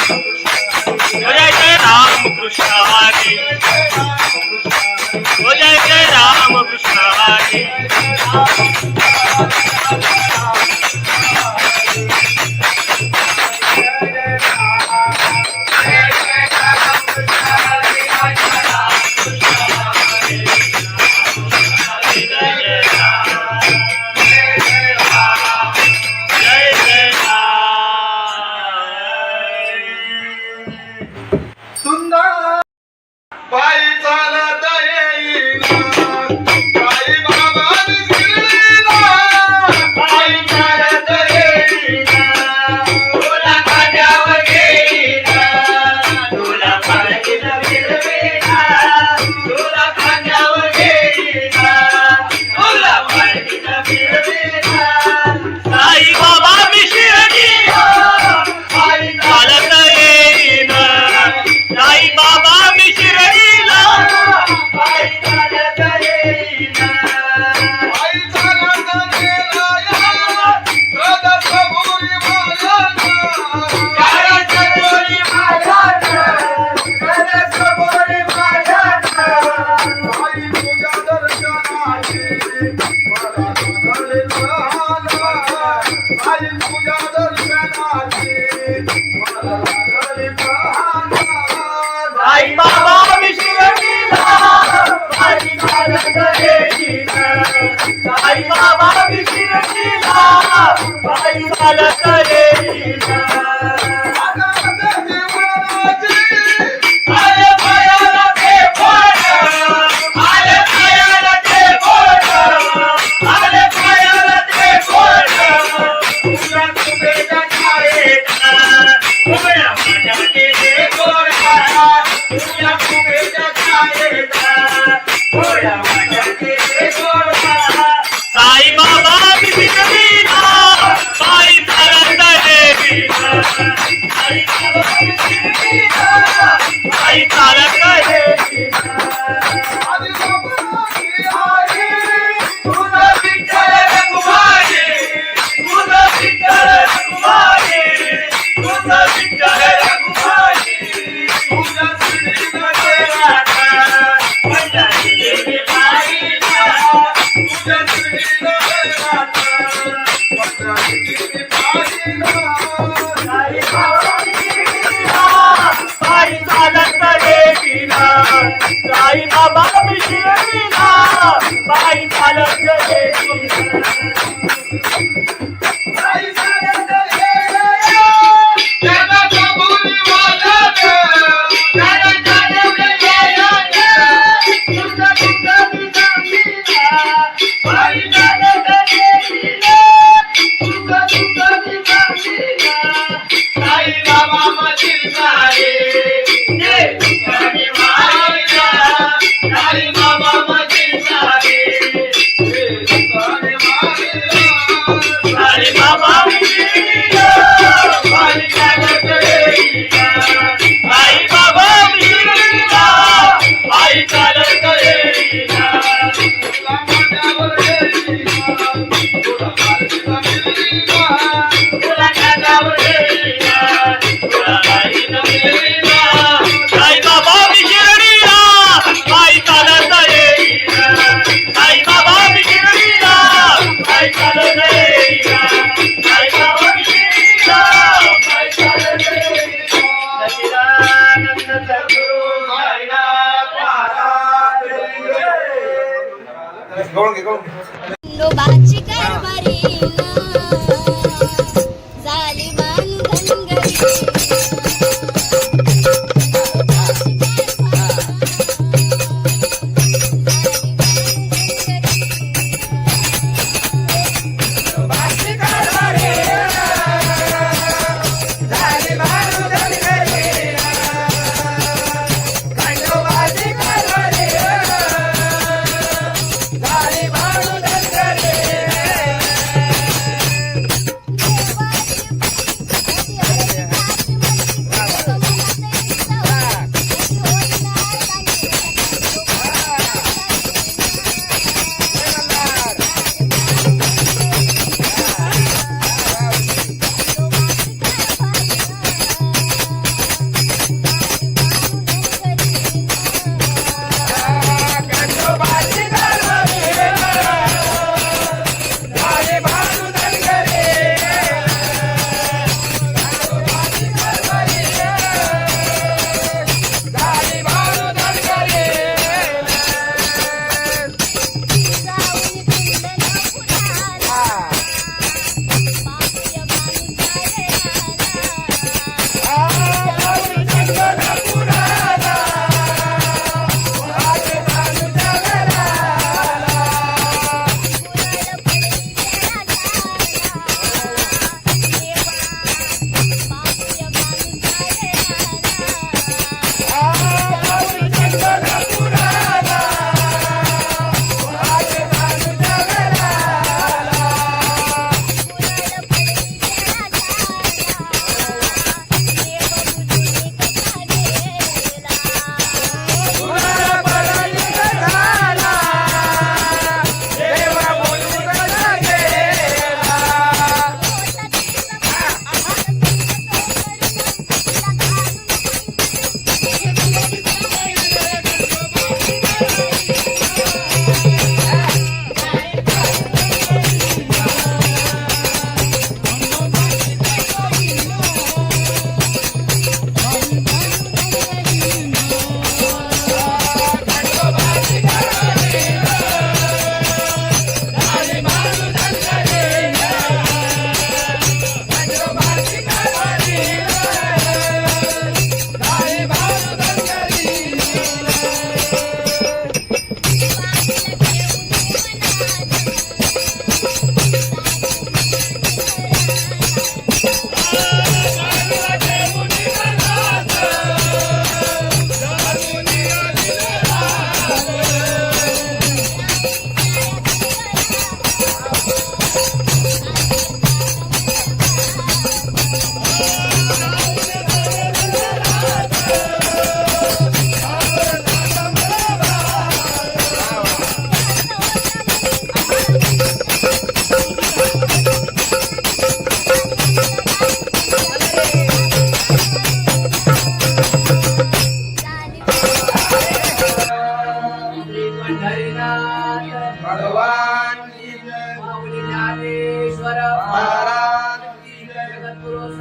जय जय राम कृष्ण हरी, जय जय राम कृष्ण हरी।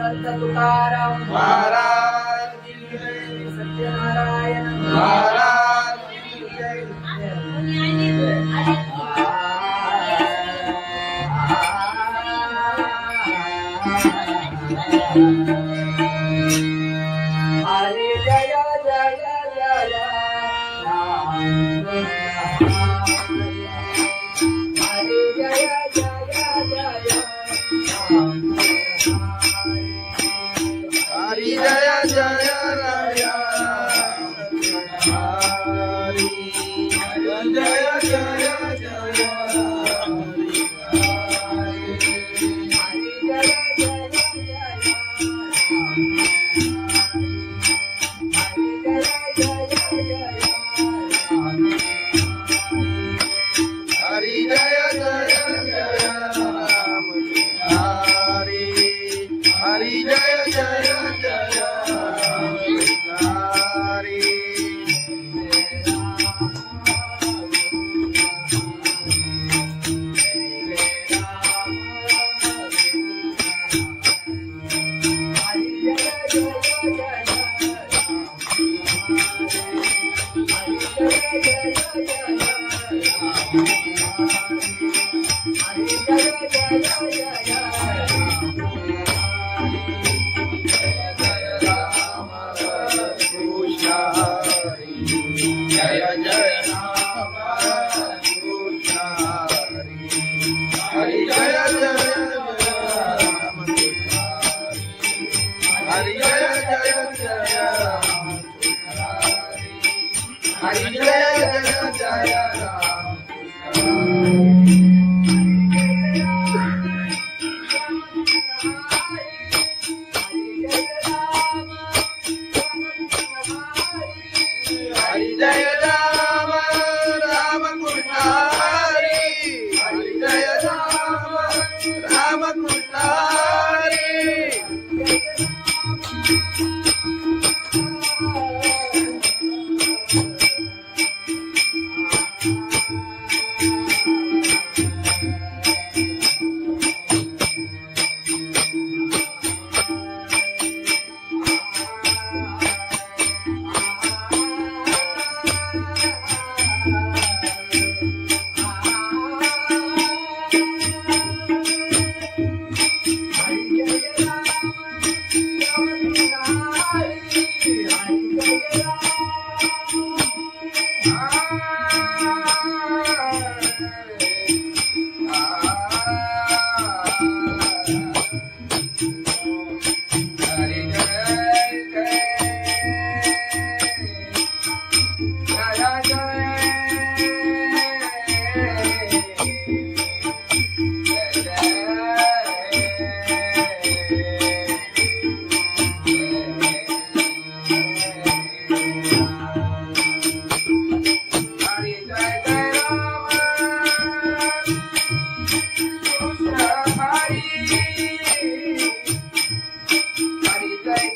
समर्थ तुकाराम महाराज की जय. सत्यनारायण महाराज की जय. हरे जय जय जय राम हरे जय जय जय राम हरी जय जय राय. हरी जय जय जय हरी जय जय जय राम. हरी हरी जय जय जय हरी. जय जय राम कृष्ण हरि. हरि जय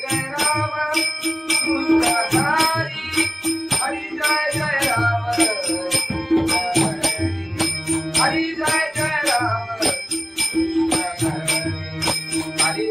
जय राम कृष्ण हरि. जय जय जय राम हरि. जय जय जय राम हरि.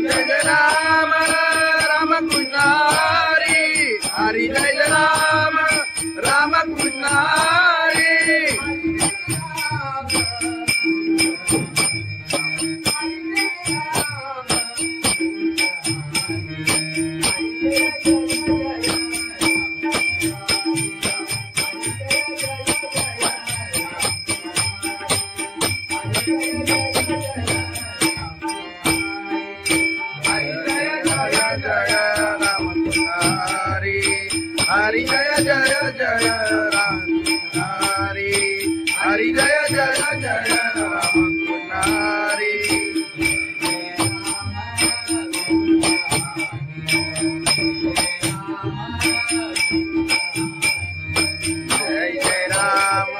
जय राम राम कृष्ण हरि. हरि जय राम राम कृष्ण हरि. हरी जय राम राम कृष्ण हरी. हरि जय जय जय राम हरि. हरि जय जय जय राम हरि. जय जय राम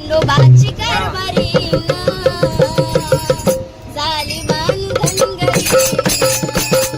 लोबाची कारभारी झाली बांधन गरी झाली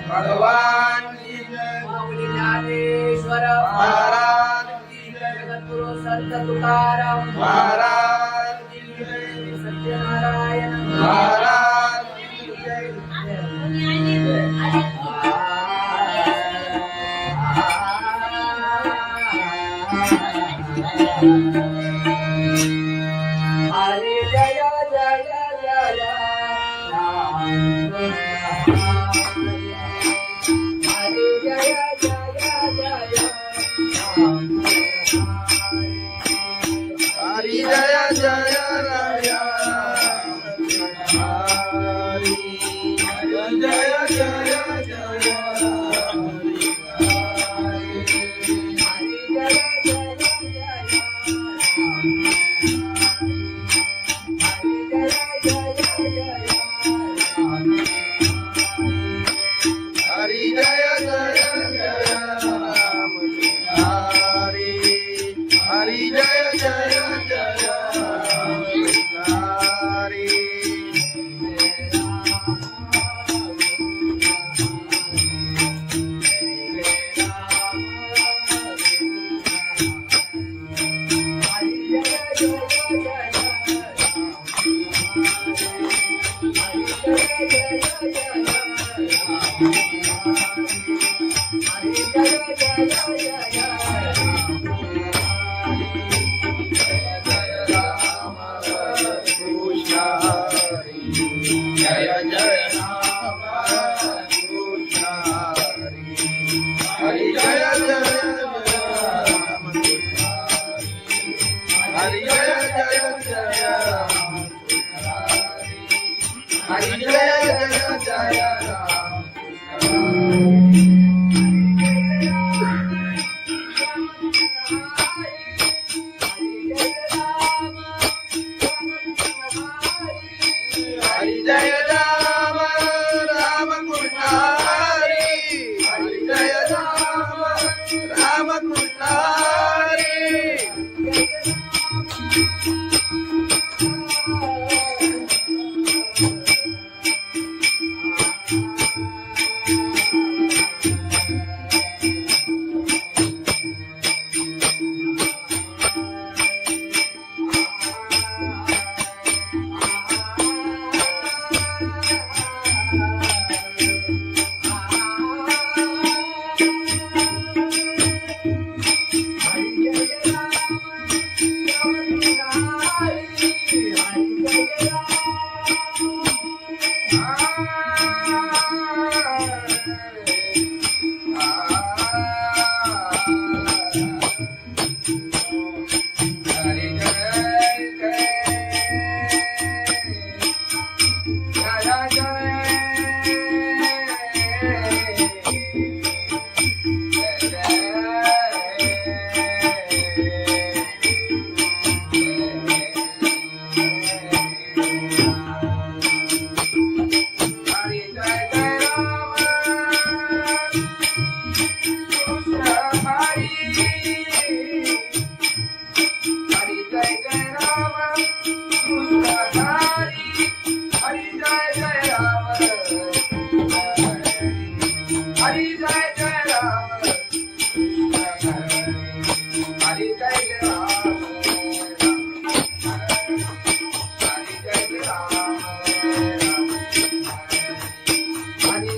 भगवान की जय माऊली ज्ञानेश्वर महाराज की जय जगद्गुरु संत तुकाराम महाराज की जय सत्यनारायण महाराज की जय हरे जय जय जय राम हरे जय जय जय राम हरि जय जय राया हरि जय जय जय हरि जय जय जय राम हरि हरि जय जय जय राम हरि कृष्ण हरि जय जय राम कृष्ण हरि हरि जय जय राम हरि जय जय जय राम हरि जय जय जय राम हरि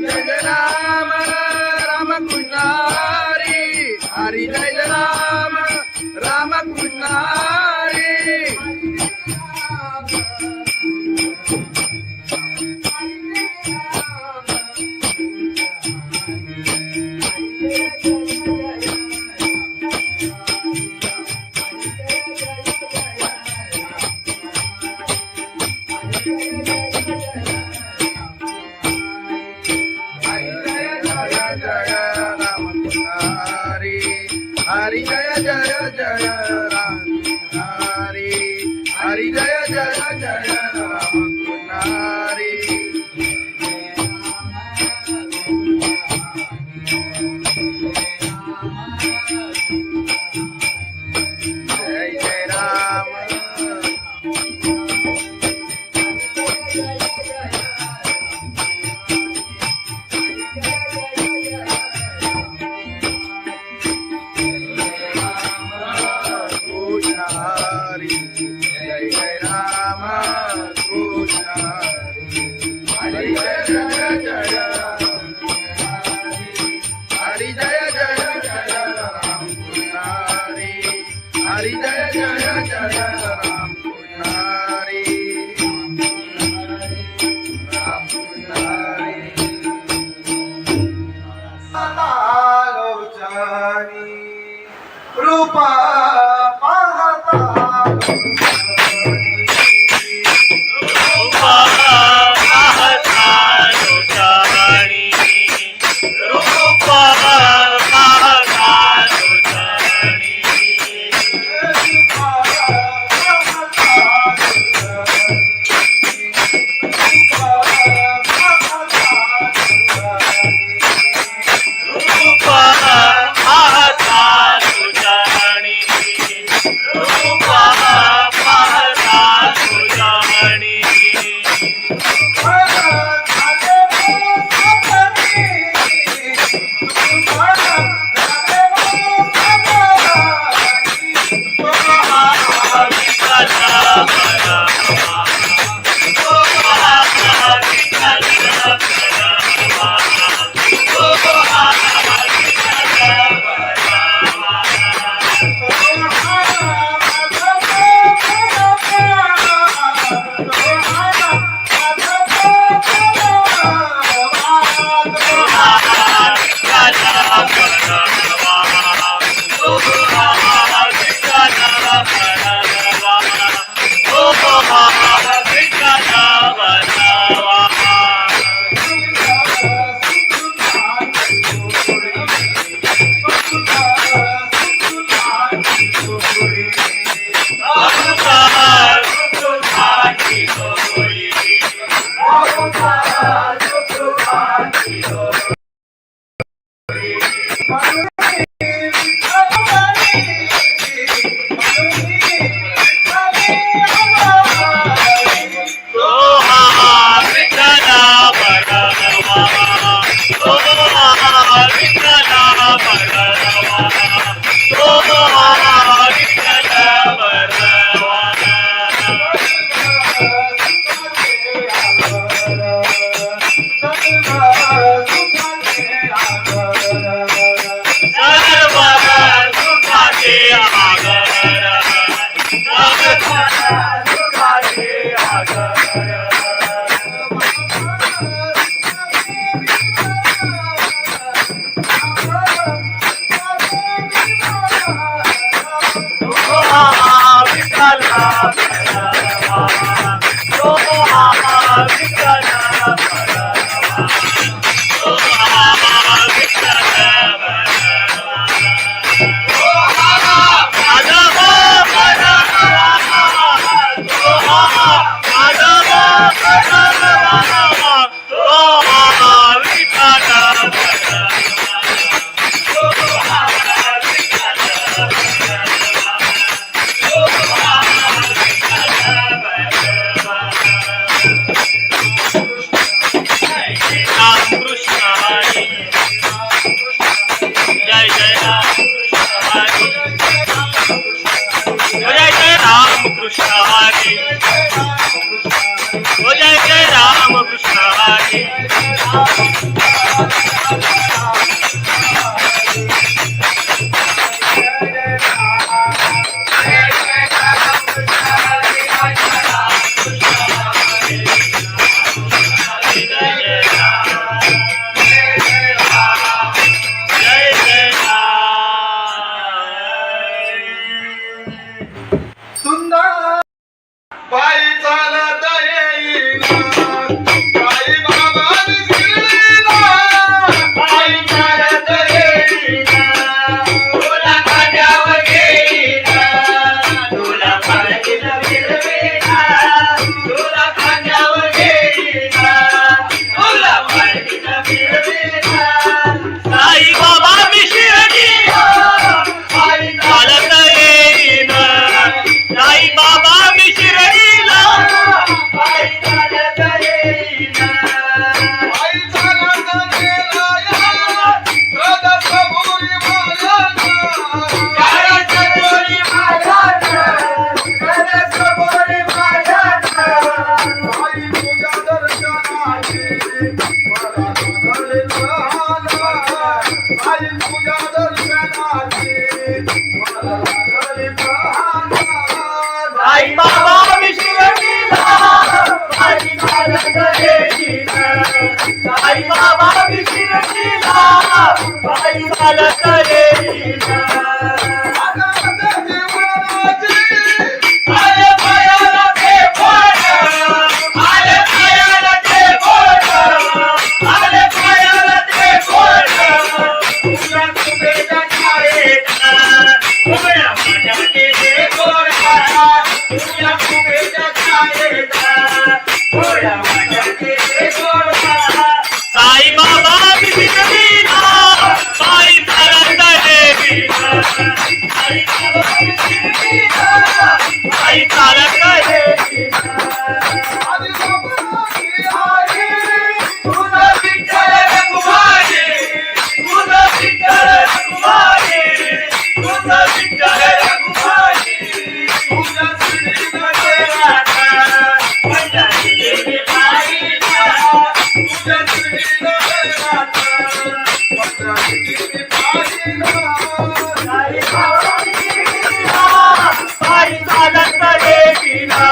जय राम राम कृष्ण हरि हरि जय राम राम कृष्ण हरि हरि जय राम राम कृष्ण हरि हरि जय जय जय राम हरि हरि जय जय जय राम हरि जय हरी जय जय जय राम पुजारी राम पुजारी लोचनी रूपा पाहता रूपा पाहता लोचनी रूपा पाहता लोचनी रूपा पाहता लोचनी रूपा पाहता लोचनी साई बाबा मी शिर्डीला बाबा विशिरतीला बाई चालत येईना आले पायाला ते बोट आले पायाला ते बोट आले पायाला ते बोट तुझ्या कुबेच्या छायेत उभ्या माझ्या केले गोरा तुझ्या कुबेच्या छायेत उभ्या माझ्या केले गोरा साई बाबा विशिरतीला बाई चालत येईना साई बाबा विशिरतीला बाई चालत येईना तुझं विठ्ठल रघुमाई तुझं विठ्ठल रघुमाई तुझं विठ्ठल रघुमाई तुझं श्रीमध्ये राधा पंढरी देवी बाईला तुझं श्रीमध्ये राधा पंढरी देवी बाईला साई बाबा विशिरतीला बाई चालत येईना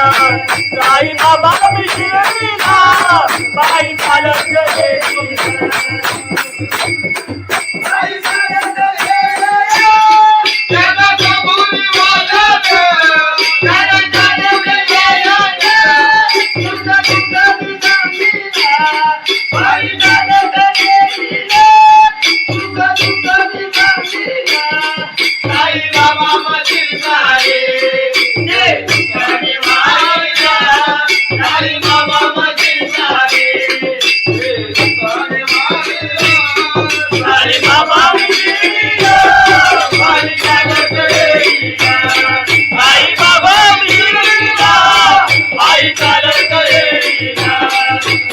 साई बाबा विशिरतीला बाई चालत येईना साई चालत येईना त्याला कबुली वाजत त्याला चालवले येईना तुझं तुझं विजामीला बाई चालत येईना तुझं तुझं विजामीला साई बाबा मधील सारे जे तुझ्याने मारिला साई बाबा मधील सारे जे तुझ्याने मारिला साई बाबा विशिरतीला बाई चालत येईना साई बाबा विशिरतीला बाई चालत येईना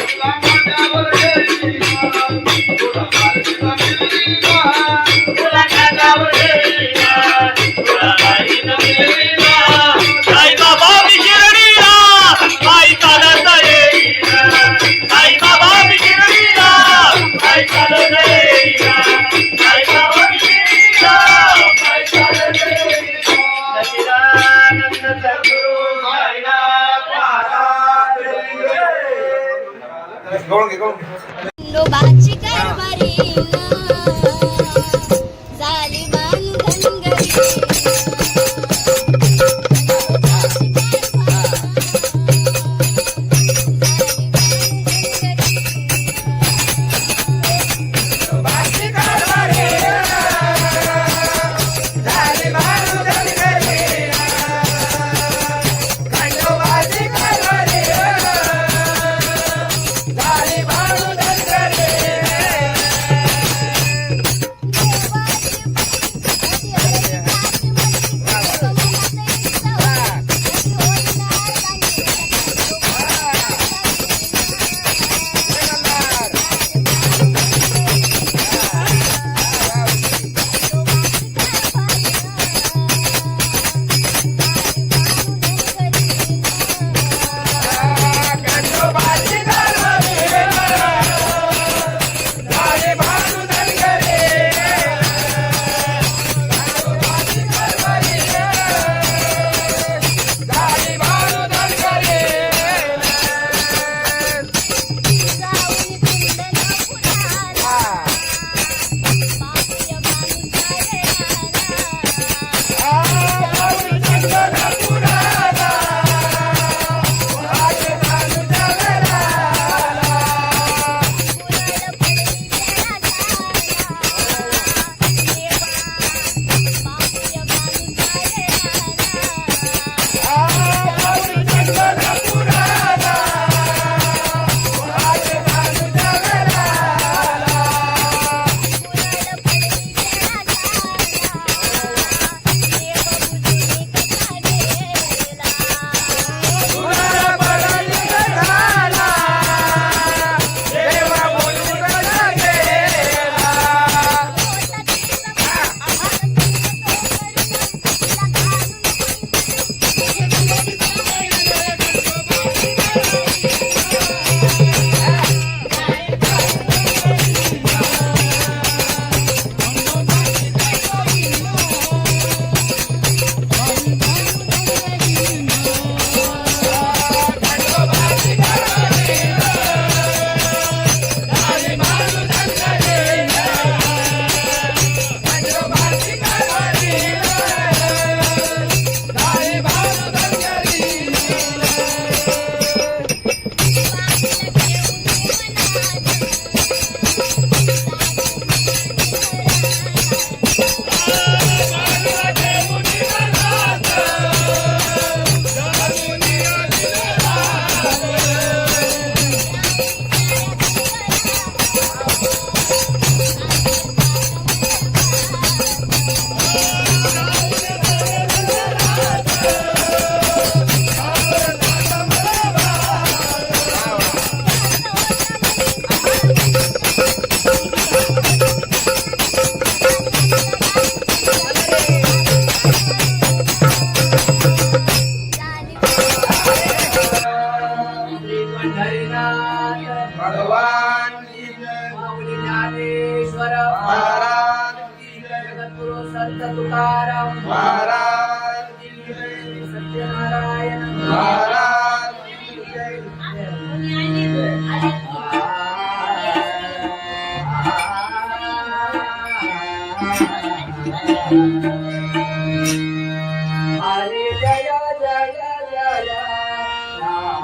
तुला माझ्यावर येईना तुला माझ्यावर येईना तुला माझ्यावर येईना तुला माझ्यावर येईना साई बाबा विशिरतीला बाई चालत येईना साई बाबा विशिरतीला बाई चालत येईना साई बाबा विशिरतीला बाई चालत येईना सच्चिदानंद सद्गुरु साईनाथ महाराज खंडोबाची कारभारी झाली बांधनगरी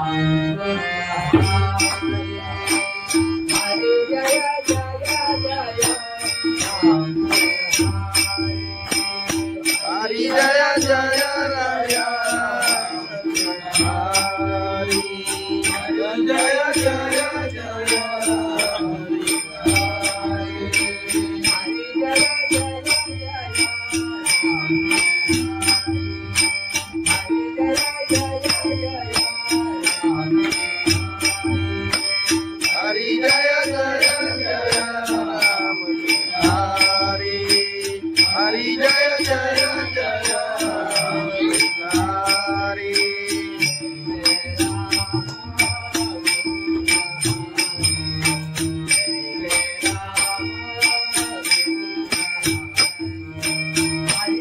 हरी जय जय जय राम हरी जय जय राया हरी जय जय जय हरी जय जय जय राम हरी हरी जय जय जय हरी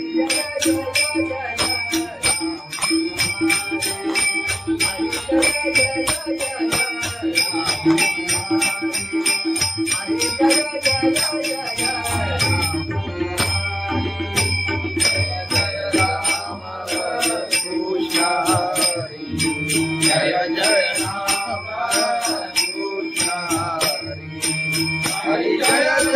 जय जय राम कृष्ण हरि जय जय राम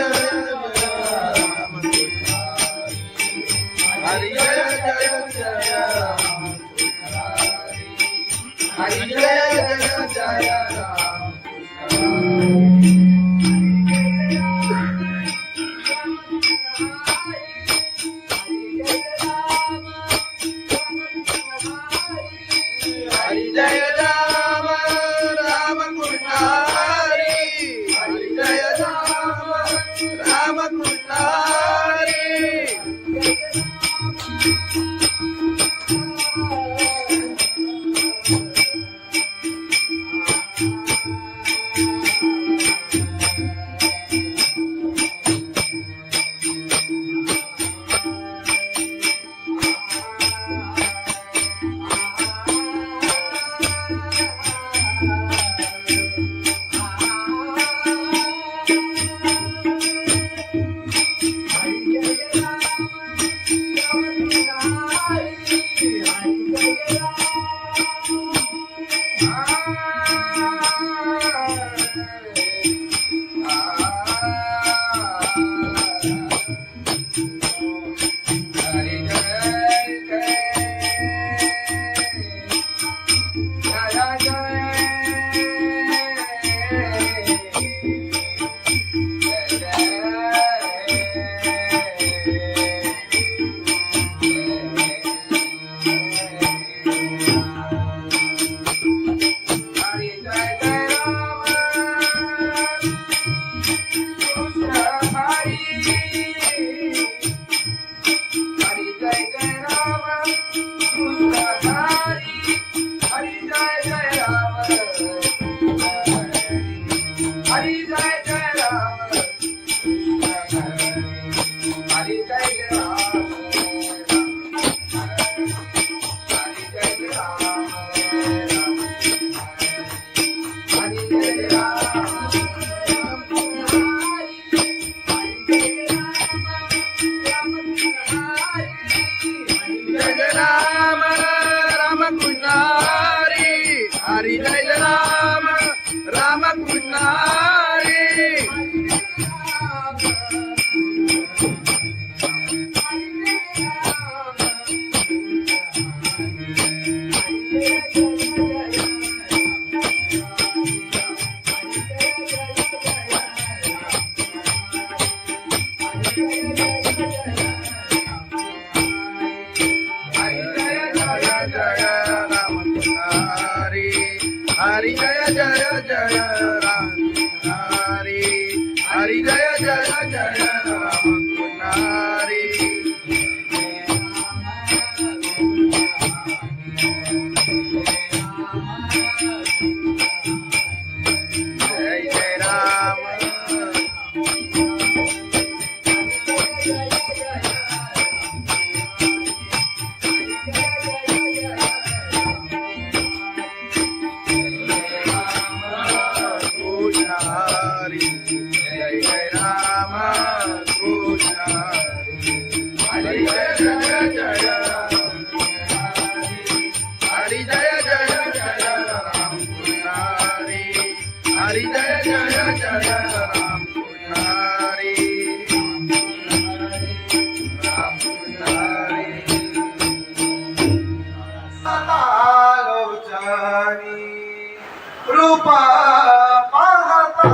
हरि जय जय जय राम हरि जय जय जय राम हरि जय राम राम कृष्ण हरि हरि जय राम राम कृष्ण हरि हरि जय राम राम कृष्ण हरि हरि जय जय जय राम हरि हरि जय जय जय राम हरि जय जय Ram Hare Jai Jai Rama लोचनी रूप पाहता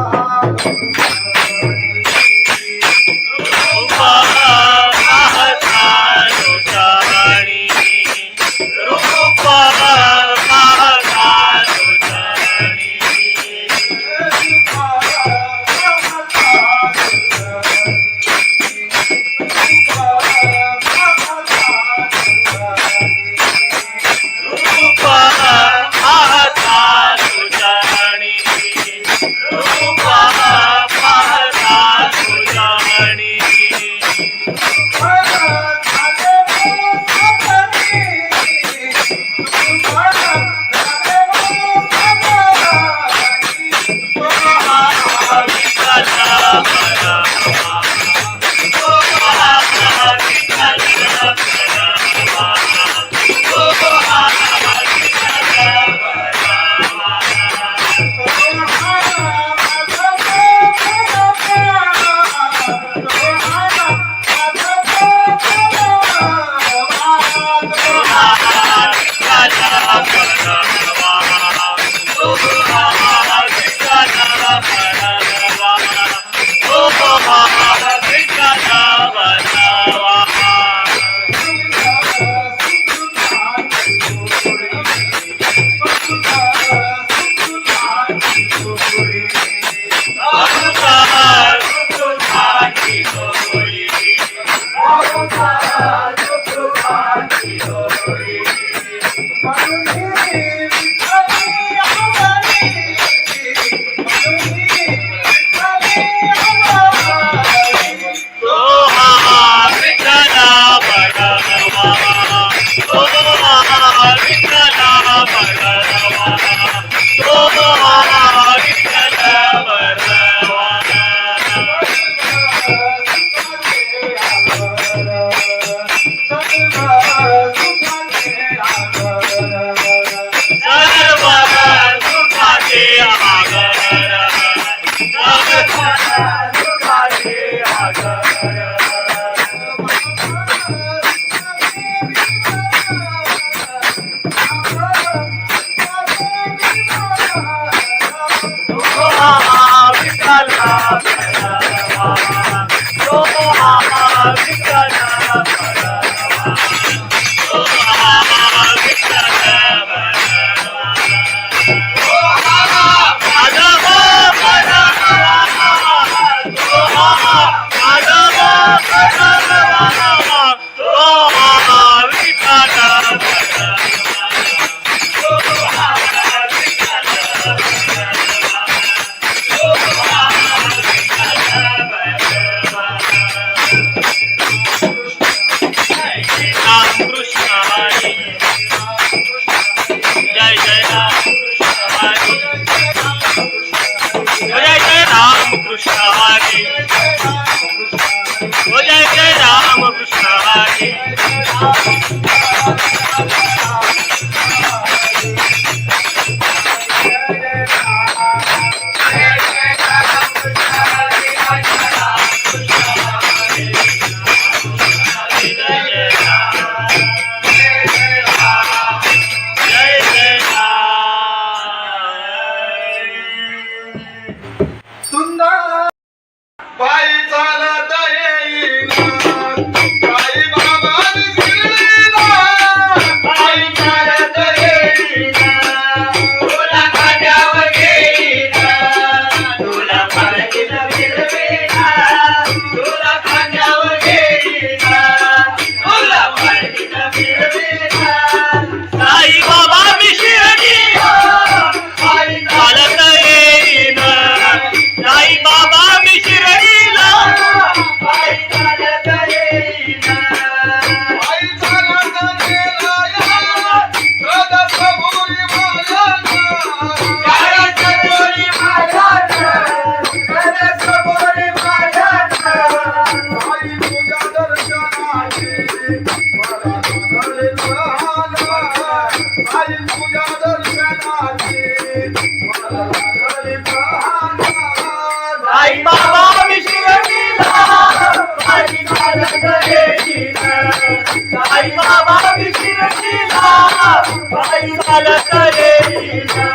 बाई चालत येईना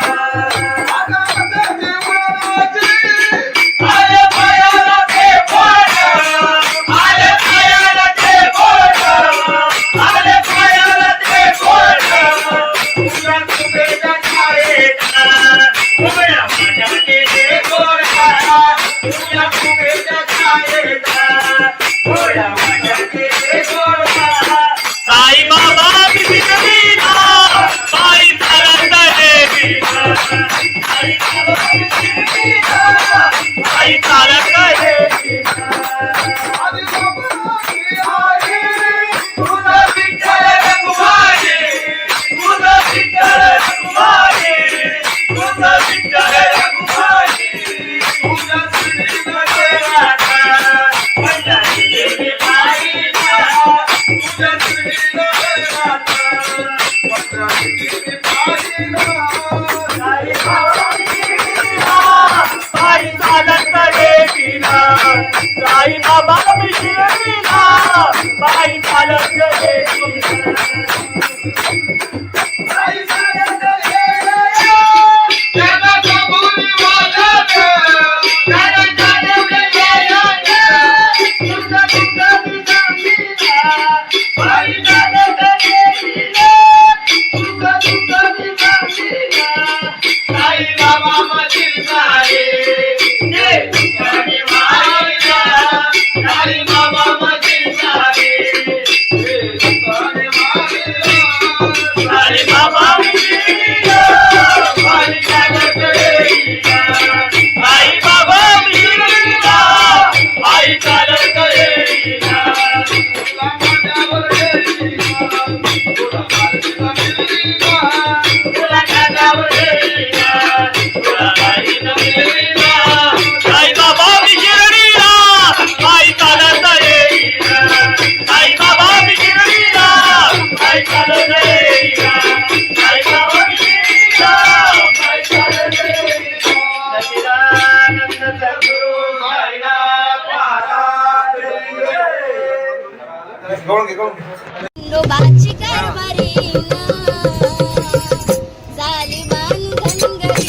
आले पायाला ते बोट, आले पायाला ते बोट, आले पायाला ते बोट. तुझ्या कुबेच्या छायेत, उभ्या माझ्याचे ते गोड, तुझ्या कुबेच्या छायेत, उभ्या माझ्याचे ते गोड. साई बाबा विसरलीना बाई चालत येईना आई बाबा विसरलीना, बाई चालत येईना आधी बाबाची आई, तुझा विठ्ठल रखुमाई, तुझा विठ्ठल रखुमाई, तुझा विठ्ठल रखुमाई. तुझ्या श्रीनगरात पंढरी देवी पाहिला, तुझ्या श्रीनगरात पंढरी देवी पाहिला. साई बाबा विसरलीना बाई चालत येईना साई बाबा विसरलीना बाई चालत येईना आई चालत येईना, त्याला कबुली वाजत, त्याला चालवलं येईना, तुझं तुझं मी सांगीना. आई चालत येईना, तुझं तुझं मी सांगीना. साई बाबा मशील सारे, ते तुझ्याने मारिला. साई बाबा मशील सारे, ते तुझ्याने मारिला. साई बाबा विसरलीना, बाई चालत येईना. आई बाबा विसरलीना, आई चालत येईना. तुला माझ्यावर येईना, तुला माझ्यावर येईना, तुला माझ्यावर येईना, तुला माझ्यावर येईना. साई बाबा विसरलीना बाई चालत येईना साई बाबा विसरलीना बाई चालत येईना साई बाबा विसरलीना बाई चालत येईना सच्चिदानंद सद्गुरु साईनाथ महाराज खंडोबाची कारभारीना झाली बांधनगरी.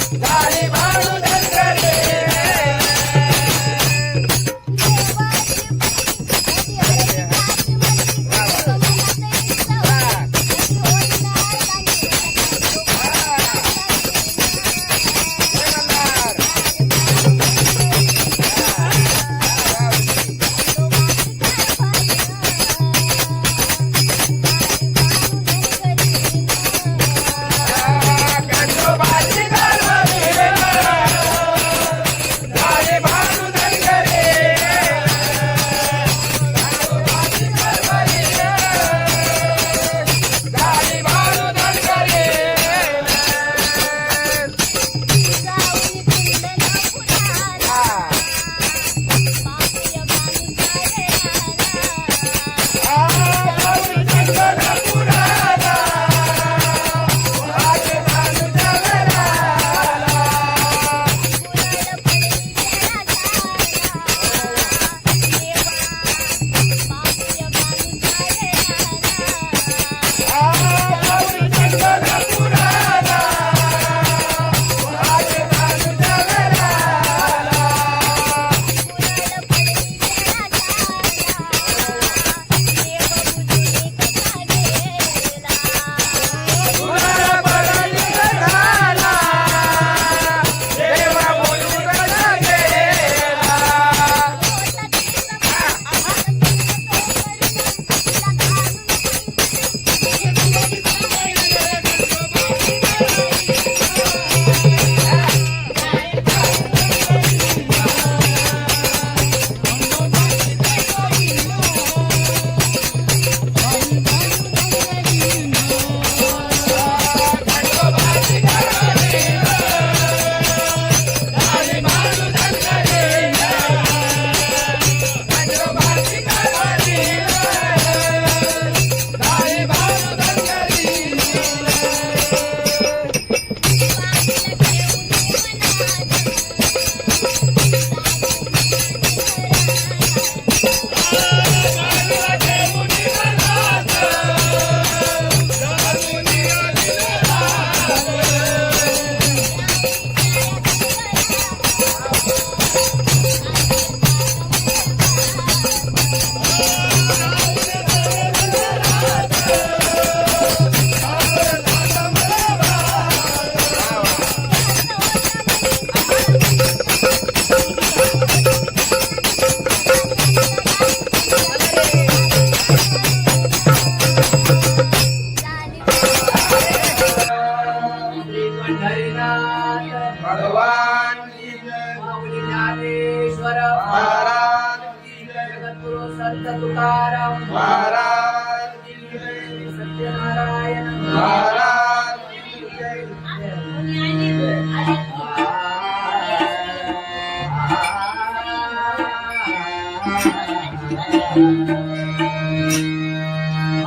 झाली बाळू समर्थ तुकाराम महाराज की जय. सत्यनारायण महाराज की जय.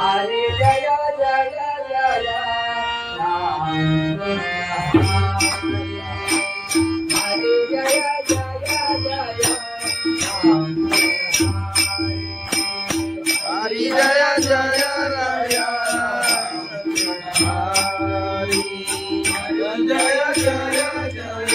हरे जय जय जय राम हरे जय जय जय राम हरी जय जय राया. हरी जय जय जय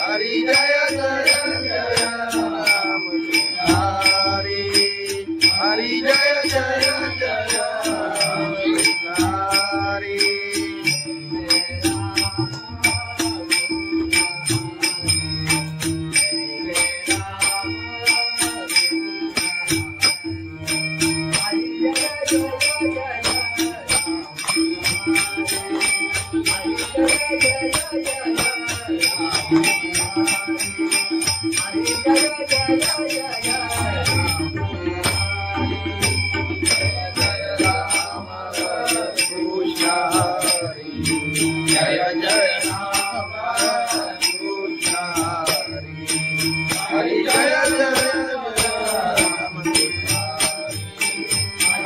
हरी जय जय जय राम. हरी हरी जय जय जय राम. हरी कृष्ण हरी जय जय राम. कृष्ण हरी जय जय राम.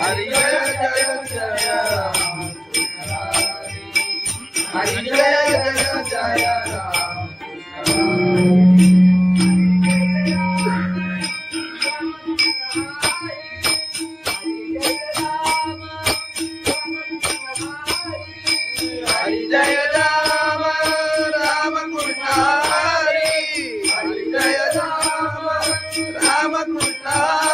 हरी जय जय राम. हरी जय जय राम. हरी जय राम राम कृष्ण हरी. हरी जय राम राम कृष्ण